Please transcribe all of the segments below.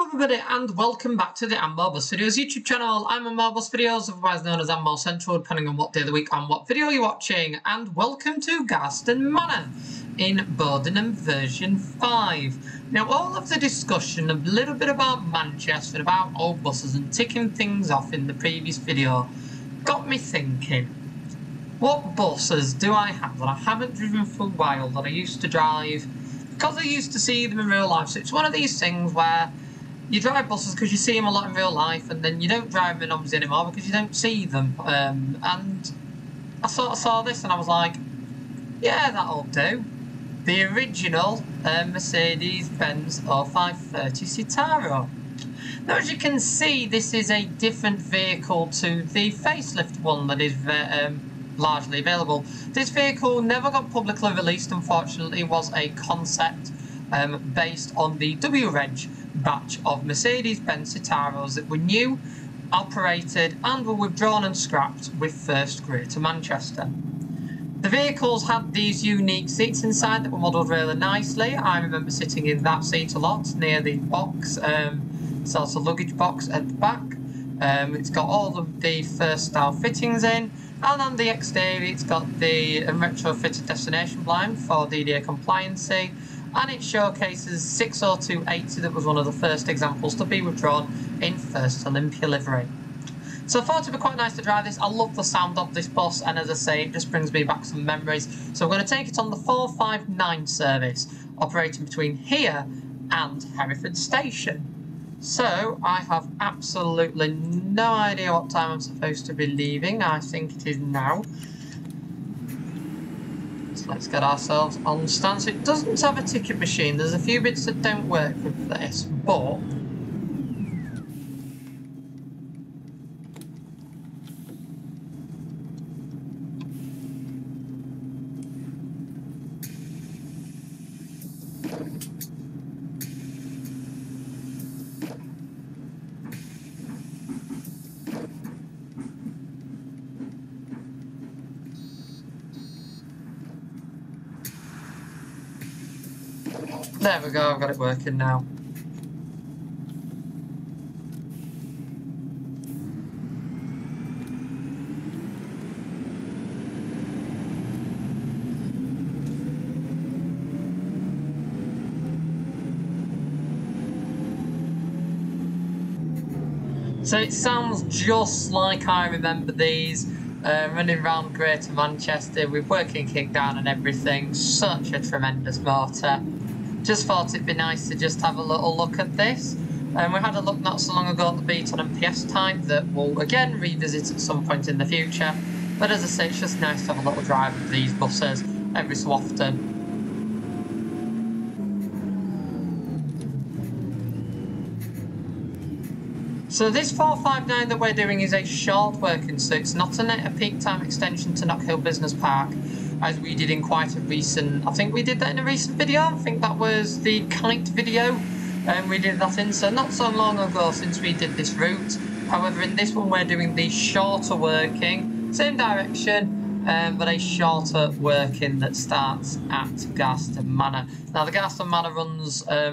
Hello everybody and welcome back to the Bus Videos YouTube channel. I'm on Bus Videos, otherwise known as Bus Central, depending on what day of the week and what video you're watching. And welcome to Garston Manor in Bowdenham version 5. Now all of the discussion, a little bit about Manchester, about old buses and ticking things off in the previous video, got me thinking, what buses do I have that I haven't driven for a while that I used to drive? Because I used to see them in real life. So it's one of these things where you drive buses because you see them a lot in real life, and then you don't drive them in OMSI anymore because you don't see them. And I sort of saw this and I was like, yeah, that'll do. The original Mercedes-Benz O530 Citaro. Now, as you can see, this is a different vehicle to the facelift one that is largely available. This vehicle never got publicly released, unfortunately. It was a concept based on the W-Reg batch of Mercedes-Benz Citaros that were new, operated and were withdrawn and scrapped with first Greater Manchester. The vehicles had these unique seats inside that were modelled really nicely. I remember sitting in that seat a lot near the box, sort of luggage box at the back. It's got all of the first style fittings in, and on the exterior it's got the retrofitted destination blind for DDA compliancy, and it showcases 60280 that was one of the first examples to be withdrawn in first Olympia livery. So I thought it'd be quite nice to drive this. I love the sound of this bus, and as I say, it just brings me back some memories. So we're going to take it on the 459 service, operating between here and Hereford Station. So I have absolutely no idea what time I'm supposed to be leaving. I think it is now. So let's get ourselves on stand. So it doesn't have a ticket machine. There's a few bits that don't work with this, but there we go, I've got it working now. So it sounds just like I remember these, running around Greater Manchester with working kickdown and everything. Such a tremendous motor. Just thought it'd be nice to just have a little look at this. We had a look not so long ago at the Beaton and PS type that we'll again revisit at some point in the future. But as I say, it's just nice to have a little drive of these buses every so often. So this 459 that we're doing is a short working, so it's not a peak time extension to Knockhill Business Park, as we did in quite a recent, I think we did that in a recent video. I think that was the kite video, and we did that in, so not so long ago since we did this route. However, in this one we're doing the shorter working, same direction, but a shorter working that starts at Garston Manor. Now the Garston Manor runs, there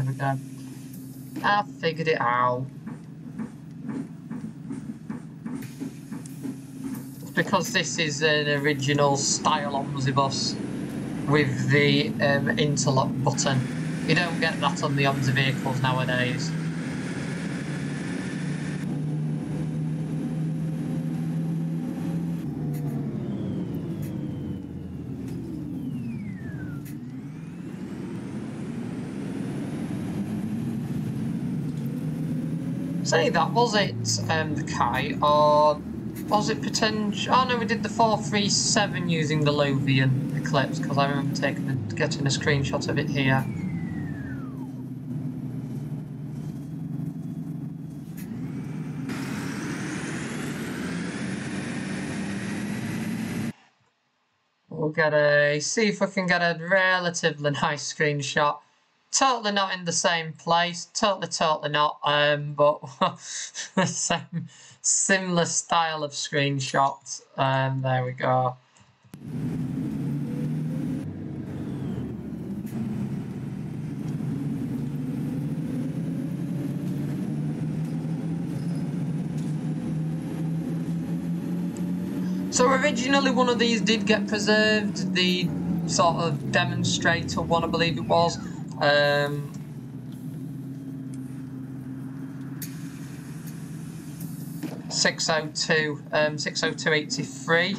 we go, I figured it out. Because this is an original style OMSI bus with the interlock button. You don't get that on the OMSI vehicles nowadays. Say that, was it the Kite, or was it potential? Oh no, we did the 437 using the Lovian Eclipse, because I remember getting a screenshot of it here. We'll see if we can get a relatively nice screenshot. Totally not in the same place, totally not, but same, similar style of screenshots, there we go. So originally one of these did get preserved, the sort of demonstrator one, I believe it was. 60283.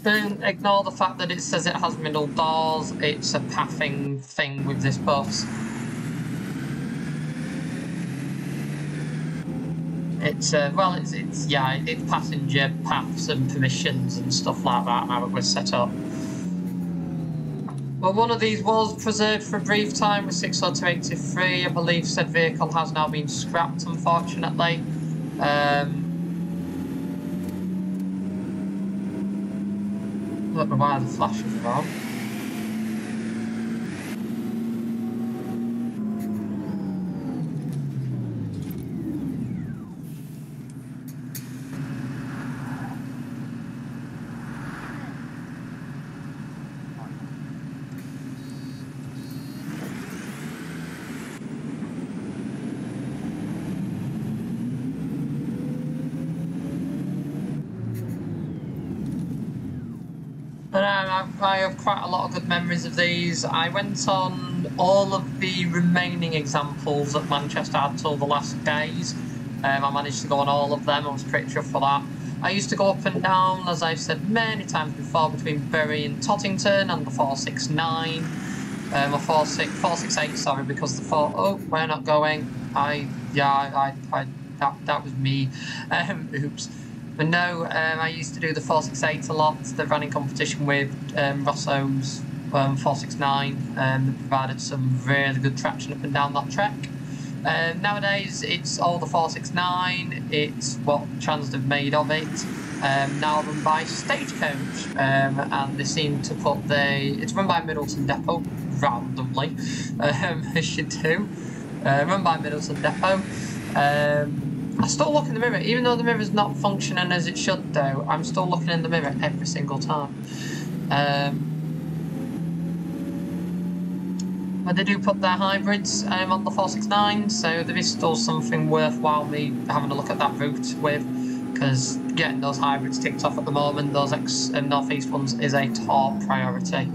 Don't ignore the fact that it says it has middle doors. It's a pathing thing with this bus. It's it's passenger paths and permissions and stuff like that, how it was set up. Well, one of these was preserved for a brief time with 60283. I believe said vehicle has now been scrapped, unfortunately. I don't know why the flash is on. But I have quite a lot of good memories of these. I went on all of the remaining examples that Manchester had till the last days. I managed to go on all of them. I was pretty chuffed for that. I used to go up and down, as I've said many times before, between Bury and Tottington and the 469. Or 468, sorry, because the we're not going. That was me. Oops. But no, I used to do the 468 a lot. They ran in competition with Rosso's 469. They provided some really good traction up and down that trek. Nowadays, it's all the 469. It's what Trans have made of it. Now run by Stagecoach, and they seem to put it's run by Middleton Depot randomly, as you do. Run by Middleton Depot. I still look in the mirror, even though the mirror's not functioning as it should do. I'm still looking in the mirror every single time. But they do put their hybrids on the 469, so there is still something worthwhile me having a look at that route with, because getting those hybrids ticked off at the moment, those North East ones, is a top priority.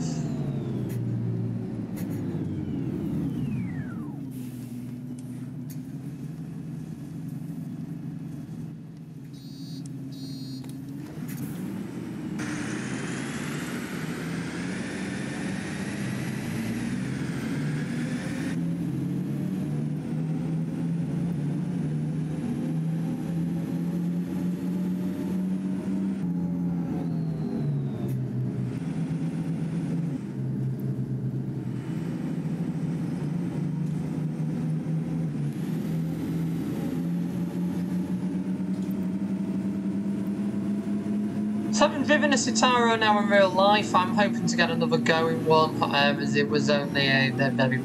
So having driven a Citaro now in real life, I'm hoping to get another going one, as it was only a very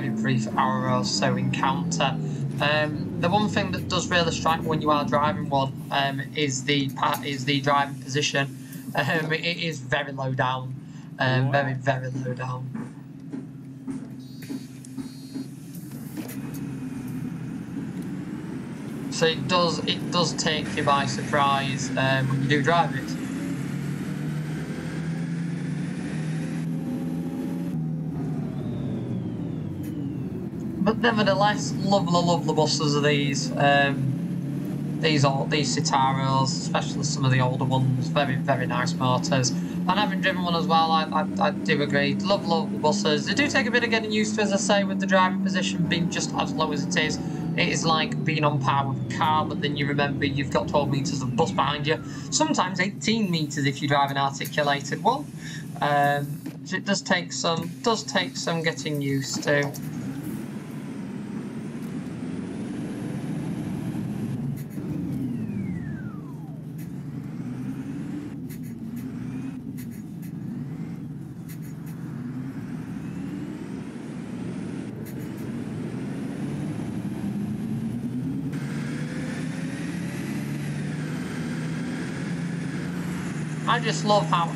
brief hour or so encounter. The one thing that does really strike me when you are driving one is the driving position. It is very low down, very low down. So it does take you by surprise when you do drive it. But nevertheless, lovely buses are these. These Citaros, especially some of the older ones, very nice motors. And having driven one as well, I do agree. Love the buses. They do take a bit of getting used to, as I say, with the driving position being just as low as it is. It is like being on par with a car, but then you remember you've got 12 metres of bus behind you. Sometimes 18 metres if you drive an articulated one. So it does take some getting used to. I just love how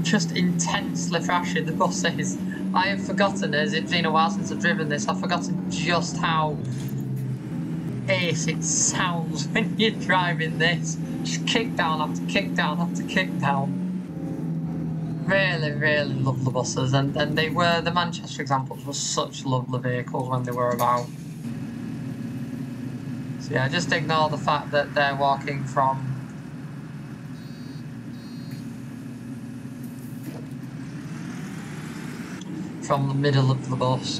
just intensely thrashing the bus is. I have forgotten, as it's been a while since I've driven this, I've forgotten just how bass it sounds when you're driving this. Just kick down after kick down after kick down. Really, really love the buses, and they were, the Manchester examples were such lovely vehicles when they were about. So yeah, just ignore the fact that they're walking from the middle of the bus.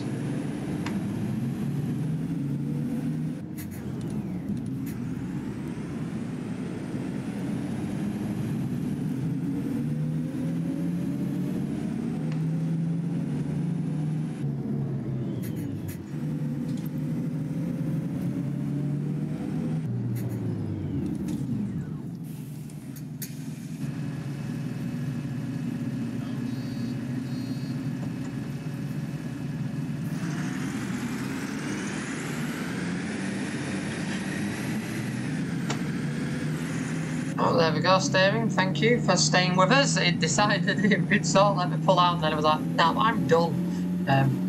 Oh, there we go, steering. Thank you for staying with us. It decided it so let me pull out, and then I was like, no, I'm done.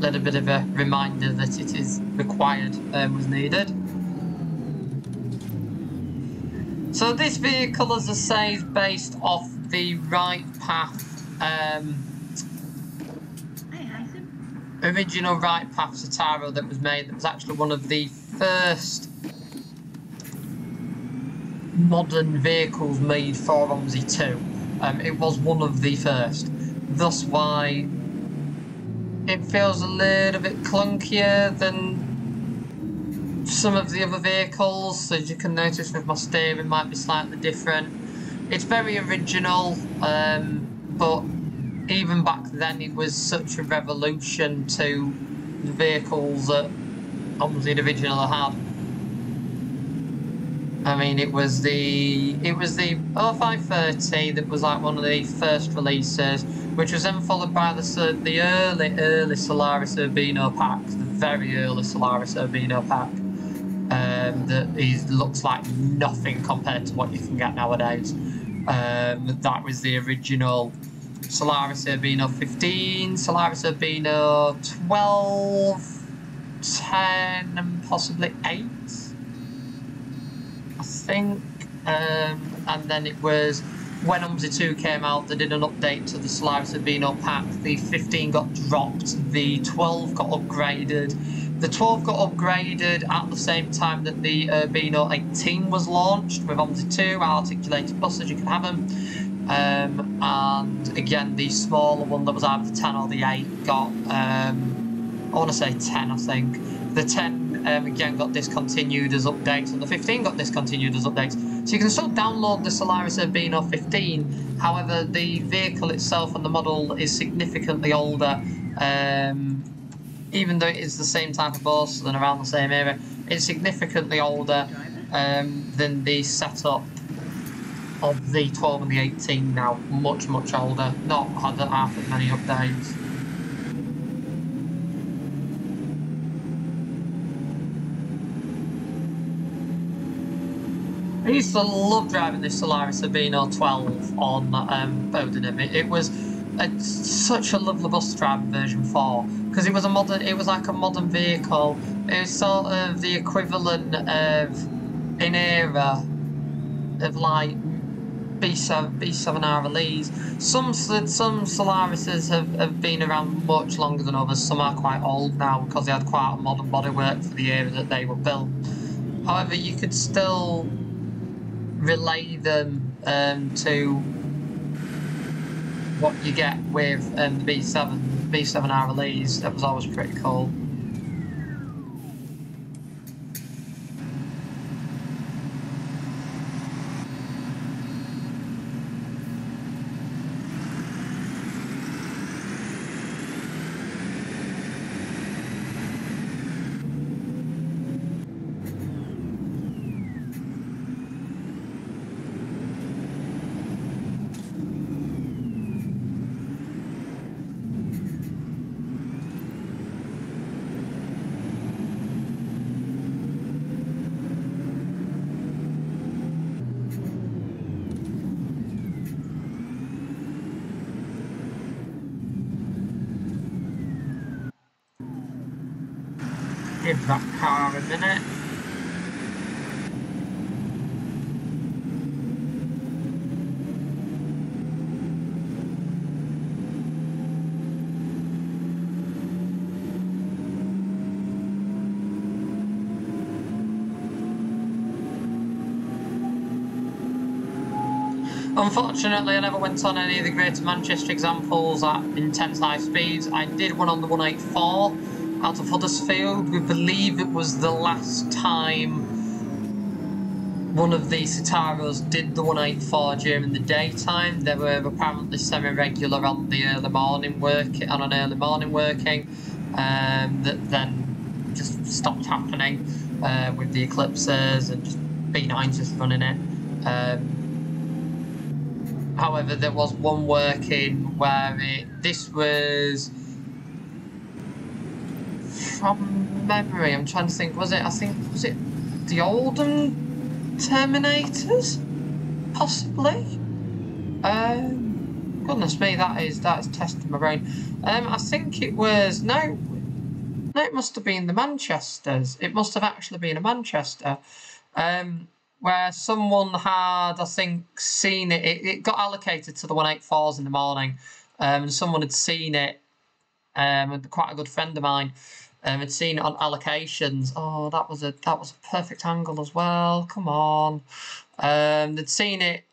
Little bit of a reminder that it is required was needed. So this vehicle, as I say, is based off the right path, original right path Citaro that was made. That was actually one of the first modern vehicles made for OMSI 2. It was one of the first, thus why it feels a little bit clunkier than some of the other vehicles. As you can notice with my steering might be slightly different. It's very original, but even back then it was such a revolution to the vehicles that OMSI originally had. I mean, it was the O530 that was like one of the first releases, which was then followed by the early Solaris Urbino pack, the very early Solaris Urbino pack. That looks like nothing compared to what you can get nowadays. That was the original Solaris Urbino 15, Solaris Urbino 12, 10, and possibly 8. I think, and then it was when OMSI 2 came out, they did an update to the Solaris Urbino pack. The 15 got dropped, the 12 got upgraded. The 12 got upgraded at the same time that the Urbino 18 was launched with OMSI 2, articulated buses, you can have them. And again, the smaller one that was either the 10 or the 8 got, I want to say 10, I think. The 10 again got discontinued as updates, and the 15 got discontinued as updates. So you can still download the Solaris Urbino 15, however the vehicle itself and the model is significantly older. Even though it is the same type of bus and around the same era, it's significantly older than the setup of the 12 and the 18 now. Much, much older, not had half as many updates. I used to love driving this Solaris Urbino 12 on Bowdenham. It was such a lovely bus to drive in version 4 because it was like a modern vehicle. It was sort of the equivalent of in era of like B7 RLEs. Some Solarises have been around much longer than others. Some are quite old now because they had quite a modern bodywork for the era that they were built. However, you could still relay them to what you get with the B7 RLEs. That was always pretty cool. Give that car a minute. Unfortunately, I never went on any of the Greater Manchester examples at intense high speeds. I did one on the 184 out of Huddersfield. We believe it was the last time one of the Citaros did the 184 during the daytime. They were apparently semi-regular on the early morning working, that then just stopped happening with the eclipses and just B9's just running it. However, there was one working where this was from memory. I'm trying to think. Was it the Oldham Terminators, possibly? Goodness me, that is testing my brain. I think it was no, it must have been the Manchesters. It must have actually been a Manchester, where someone had, I think, seen it. It got allocated to the 184s in the morning, and someone had seen it. Quite a good friend of mine. Had seen it on allocations. Oh, that was a perfect angle as well. Come on. They'd seen it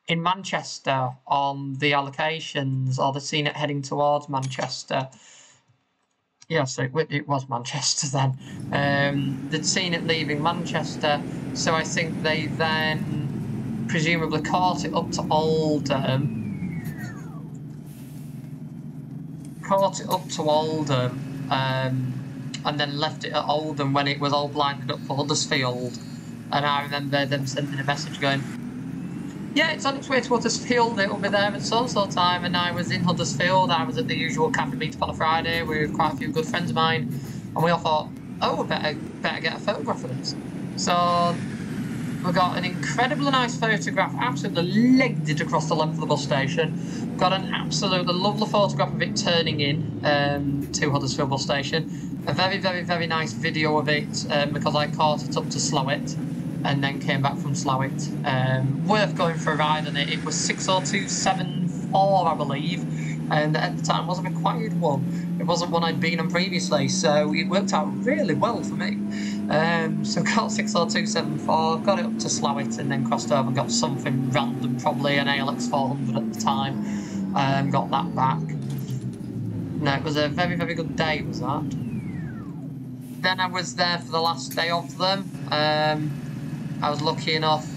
in Manchester on the allocations, or they'd seen it heading towards Manchester. Yes, it was Manchester then. They'd seen it leaving Manchester, so I think they then presumably caught it up to Oldham. And then left it at Oldham when it was all blinded up for Huddersfield. And I remember them sending a message going, yeah, it's on its way to Huddersfield, it'll be there at so-and-so time. And I was in Huddersfield, I was at the usual cafe meet on a Friday with quite a few good friends of mine. And we all thought, oh, we better get a photograph of this. So we got an incredibly nice photograph, absolutely legged it across the length of the bus station. Got an absolutely lovely photograph of it turning in to Huddersfield bus station. A very, very, very nice video of it because I caught it up to Slowett and then came back from Slowett. Worth going for a ride on it. It was 60274, I believe, and at the time was a required one. It wasn't one I'd been on previously, so it worked out really well for me. So got 60274, got it up to Slowett, and then crossed over and got something random, probably an ALX 400 at the time. Got that back. No, it was a very, very good day, was that. Then I was there for the last day of them. I was lucky enough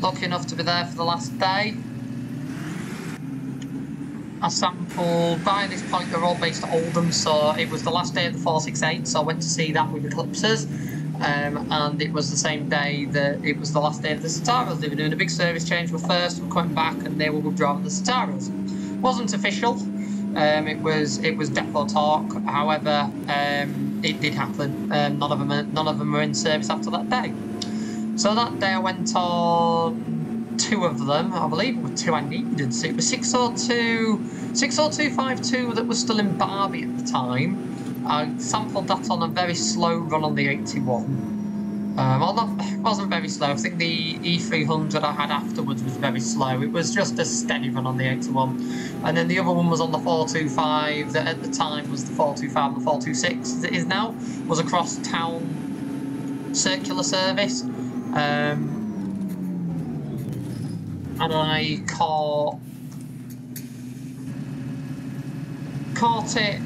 to be there for the last day. I sampled, by this point they're all based at Oldham, so it was the last day of the 468, so I went to see that with eclipses. And it was the same day that it was the last day of the Citaros. They were doing a big service change with first, we were coming back, and they were withdrawing the Citaros. Wasn't official. It was depot talk. However, it did happen. None of them were in service after that day. So that day I went on 2 of them. I believe it were 2 I needed. So it was 60252 that was still in Barbie at the time. I sampled that on a very slow run on the 81. Well, it wasn't very slow. I think the E300 I had afterwards was very slow. It was just a steady run on the 81. And then the other one was on the 425, that at the time was the 425 and the 426, as it is now, was a cross-town circular service. And I caught it.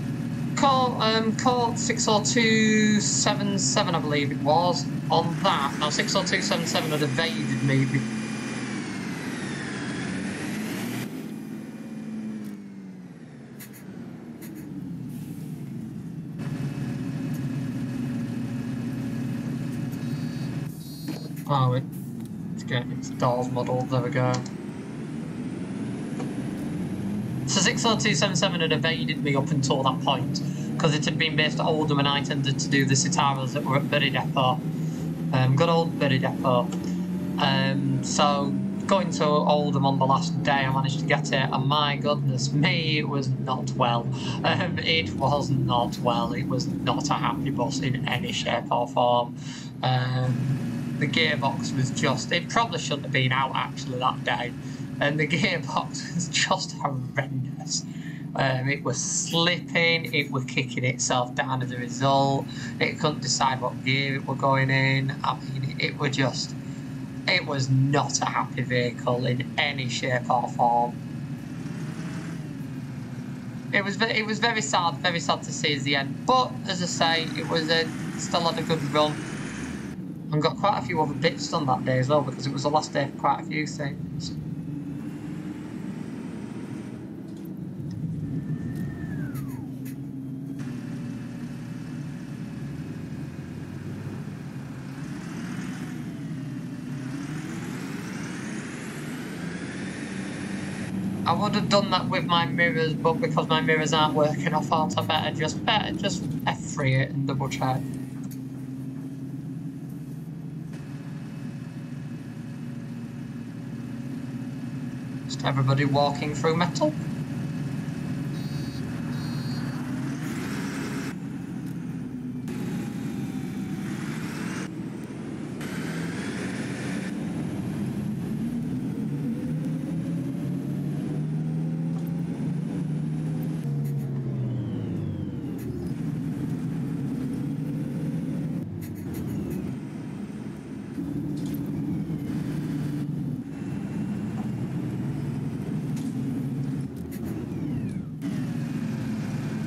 Caught 60277, I believe it was, on that. Now 60277 had evaded me. Oh, it's getting its doors modelled, there we go. So 60277 had evaded me up until that point, because it had been based at Oldham and I tended to do the Citaros that were at Bury Depot. Good old Bury Depot. So going to Oldham on the last day I managed to get it, and my goodness me, it was not well. It was not well. It was not a happy bus in any shape or form. The gearbox was just, it probably shouldn't have been out actually that day. And the gearbox was just horrendous. It was slipping, it was kicking itself down as a result. It couldn't decide what gear it was going in. I mean, it was just It was not a happy vehicle in any shape or form. It was very sad to see as the end. But as I say, it was still had a good run, and got quite a few other bits done that day as well, because it was the last day for quite a few things. I would have done that with my mirrors, but because my mirrors aren't working, I thought I better just F3 it and double check. Just everybody walking through metal.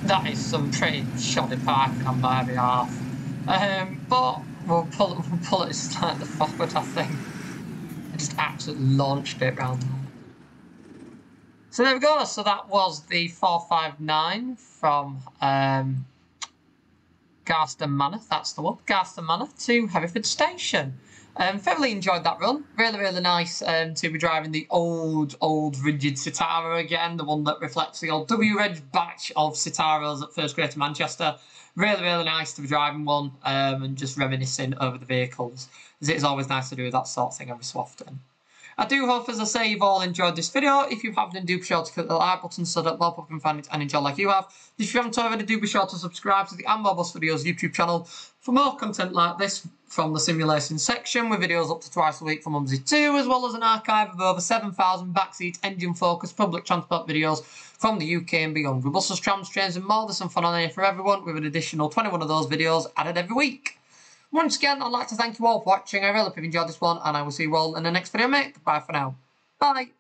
That is some pretty shoddy parking on my behalf. But we'll pull it slightly forward, I think. I just absolutely launched it round there. So there we go. So that was the 459 from Garston Manor. That's the one. Garston Manor to Hereford Station. Thoroughly enjoyed that run. Really nice to be driving the old rigid Citaro again, the one that reflects the old W-Reg batch of Citaros at First Greater Manchester. Really nice to be driving one and just reminiscing over the vehicles, as it is always nice to do that sort of thing every so often. I do hope, as I say, you've all enjoyed this video. If you have, then do be sure to click the like button so that more people can find it and enjoy like you have. If you haven't already, do be sure to subscribe to the Bus Videos YouTube channel for more content like this from the simulation section, with videos up to twice a week from OMSI 2, as well as an archive of over 7,000 backseat engine-focused public transport videos from the UK and beyond, with buses, trams, trains and more. There's some fun on here for everyone, with an additional 21 of those videos added every week. Once again, I'd like to thank you all for watching. I really hope you've enjoyed this one, and I will see you all in the next video, mate. Bye for now. Bye.